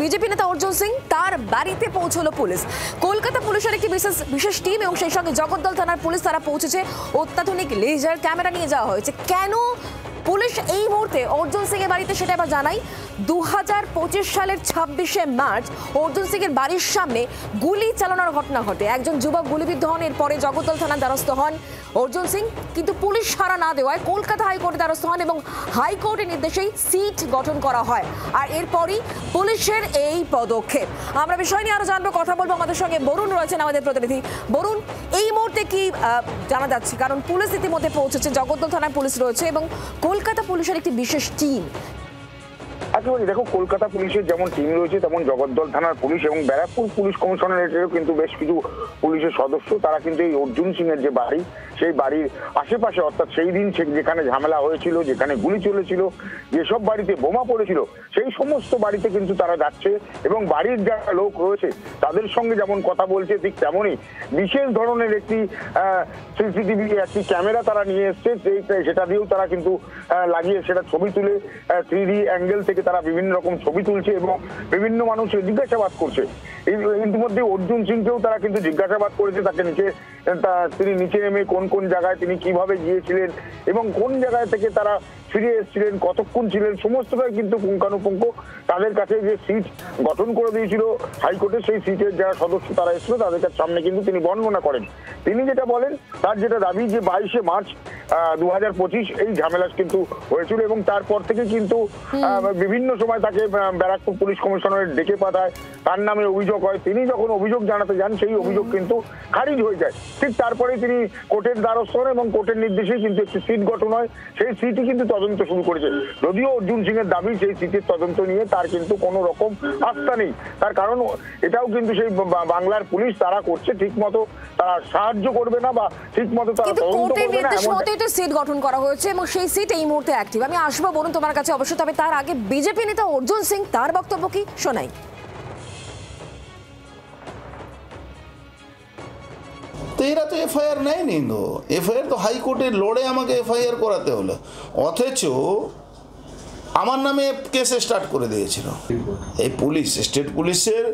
BJP নেতা অর্জুন সিং তার বাড়িতে পৌঁছলো পুলিশ। কলকাতা পুলিশের একটি বিশেষ টিম এবং সেই সঙ্গে জগদ্দল থানার পুলিশ তারা পৌঁছেছে। অত্যাধুনিক লেজার ক্যামেরা নিয়ে যাওয়া হয়েছে। কেন পুলিশ এই মুহূর্তে অর্জুন সিং এর বাড়িতে সেটা এবার জানাই। 2025 সালের 26শে মার্চ অর্জুন সিং এর বাড়ির সামনে গুলি চালানোর ঘটনা ঘটে। একজন যুবক গুলিবিদ্ধ হন, এরপরে জগদ্দল থানার দ্বারস্থ হন অর্জুন সিং, কিন্তু পুলিশ সাড়া না দেওয়ায় কলকাতা হাইকোর্টের দ্বারস্থ হন এবং হাইকোর্টের নির্দেশেই সিট গঠন করা হয়। আর এরপরই পুলিশের এই পদক্ষেপ। আমরা বিষয় নিয়ে আরো জানবো, কথা বলবো। আমাদের সঙ্গে বরুণ রয়েছেন, আমাদের প্রতিনিধি। বরুণ, এই মুহূর্তে কি জানা যাচ্ছে? কারণ পুলিশ ইতিমধ্যে পৌঁছেছে, জগদ্দল থানায় পুলিশ রয়েছে এবং কলকাতা পুলিশের একটি বিশেষ টিম। একেবারে দেখো, কলকাতা পুলিশের যেমন টিম রয়েছে তেমন জগদ্দল থানার পুলিশ এবং ব্যারাকপুর পুলিশ কমিশনারেটেরও কিন্তু বেশ কিছু পুলিশের সদস্য, তারা কিন্তু এই অর্জুন সিং এর যে বাড়ি, সেই বাড়ির আশেপাশে, অর্থাৎ সেই দিন যেখানে ঝামেলা হয়েছিল, যেখানে গুলি চলেছিল, যেসব বাড়িতে বোমা পড়েছিল, সেই সমস্ত বাড়িতে কিন্তু তারা যাচ্ছে এবং বাড়ির যারা লোক রয়েছে তাদের সঙ্গে যেমন কথা বলছে, ঠিক তেমনই বিশেষ ধরনের একটি সিসিটিভি একটি ক্যামেরা তারা নিয়ে এসছে। সেটা দিয়েও তারা কিন্তু লাগিয়ে সেটা ছবি তুলে 3D অ্যাঙ্গেল থেকে তারা বিভিন্ন রকম ছবি তুলছে এবং বিভিন্ন মানুষের জিজ্ঞাসাবাদ করছে। ইতিমধ্যে অর্জুন সিংকেও তারা কিন্তু জিজ্ঞাসাবাদ করেছে, তাকে তিনি নিচে নেমে কোন কোন জায়গায় তিনি কিভাবে গিয়েছিলেন এবং কোন জায়গায় থেকে তারা ফিরে এসেছিলেন, কতক্ষণ ছিলেন, সমস্তটাই কিন্তু পুঙ্খানুপুঙ্খ তাদের কাছে যে সিট গঠন করে দিয়েছিল হাইকোর্টের, সেই সিটের যারা সদস্য তারা এসেছিল তাদের কাছে সামনে কিন্তু তিনি বর্ণনা করেন। তিনি যেটা বলেন, তার যেটা দাবি যে 22শে মার্চ 2025 এই ঝামেলা কিন্তু হয়েছিল এবং তারপর থেকে কিন্তু বিভিন্ন সময় তাকে ব্যারাকপুর পুলিশ কমিশনারেট ডেকে পাঠায়, তার নামে অভিযোগ হয়। তিনি যখন অভিযোগ জানাতে যান সেই অভিযোগ কিন্তু খারিজ হয়ে যায়। ঠিক তারপরেই তিনি কোর্টের দ্বারস্থ হন এবং কোর্টের নির্দেশেই কিন্তু একটি সিট গঠন হয়। সেই সিটই কিন্তু তদন্ত শুরু করেছে। যদিও অর্জুন সিং এর দাবি সেই সিটের তদন্ত নিয়ে তার কিন্তু কোনো রকম আস্থা নেই। তার কারণ এটাও কিন্তু সেই বাংলার পুলিশ তারা করছে ঠিক মতো, তারা সাহায্য করবে না বা ঠিক মতো তারা তদন্ত করবে না। তো সিট গঠন করা হয়েছে এবং সেই সিট এই মুহূর্তে অ্যাক্টিভ। আমি আসবো বলুন তোমার কাছে অবশ্য, তবে তার আগে বিজেপি নেতা অর্জুন সিং তার বক্তব্য কি শোনাই। তো এরা তো এফআইআর নেয়নি, তো এফআইআর তো হাইকোর্টে লড়ে আমাকে এফআইআর করাতে হলো, অথচ আমার নামে কেস স্টার্ট করে দিয়েছিল এই পুলিশ, স্টেট পুলিশের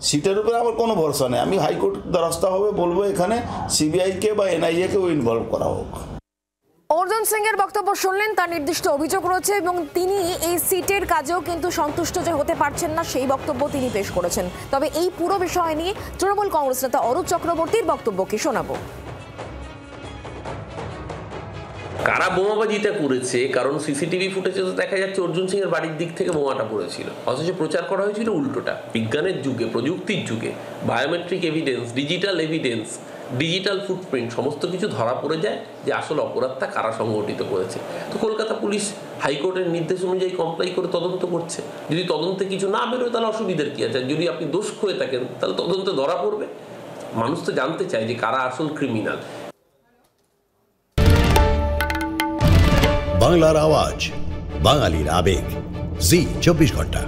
সিটের উপরে আমার কোনো ভরসা নেই। আমি হাইকোর্ট দ্বারস্থ হবে, বলবো এখানে সিবিআইকে বা এনআইএকেও ইনভলভ করা হোক। অর্জুন সিং এর বক্তব্য শুনলেন, তার নির্দিষ্ট অভিযোগ রয়েছে এবং তিনি এই সিটের কাজেও কিন্তু সন্তুষ্ট যে হতে পারছেন না সেই বক্তব্য তিনি পেশ করেছেন। তবে এই পুরো বিষয় নিয়ে তৃণমূল কংগ্রেস নেতা অরূপ চক্রবর্তীর বক্তব্য কি শোনাবো। কারা বোমাবাজিটা করেছে, কারণ সিসিটিভি ফুটেজে তো দেখা যাচ্ছে অর্জুন সিং এর বাড়ির দিক থেকে বোমাটা পড়েছিল, অথচ প্রচার করা হয়েছিল উল্টোটা। বিজ্ঞানের যুগে, প্রযুক্তির যুগে biometric evidence, digital evidence, digital footprint সমস্ত কিছু ধরা পড়ে যায় যে আসল অপরাধটা কারা সংগঠিত করেছে। তো কলকাতা পুলিশ হাইকোর্টের নির্দেশ অনুযায়ী কমপ্লাই করে তদন্ত করছে। যদি তদন্তে কিছু না বেরোয় তাহলে অসুবিধার কি আছে? যদি আপনি দোষ হয়ে থাকেন তাহলে তদন্তে ধরা পড়বে। মানুষ তো জানতে চায় যে কারা আসল ক্রিমিনাল। বাংলার আওয়াজ, বাঙালির আবেগ, জি 24 ঘন্টা।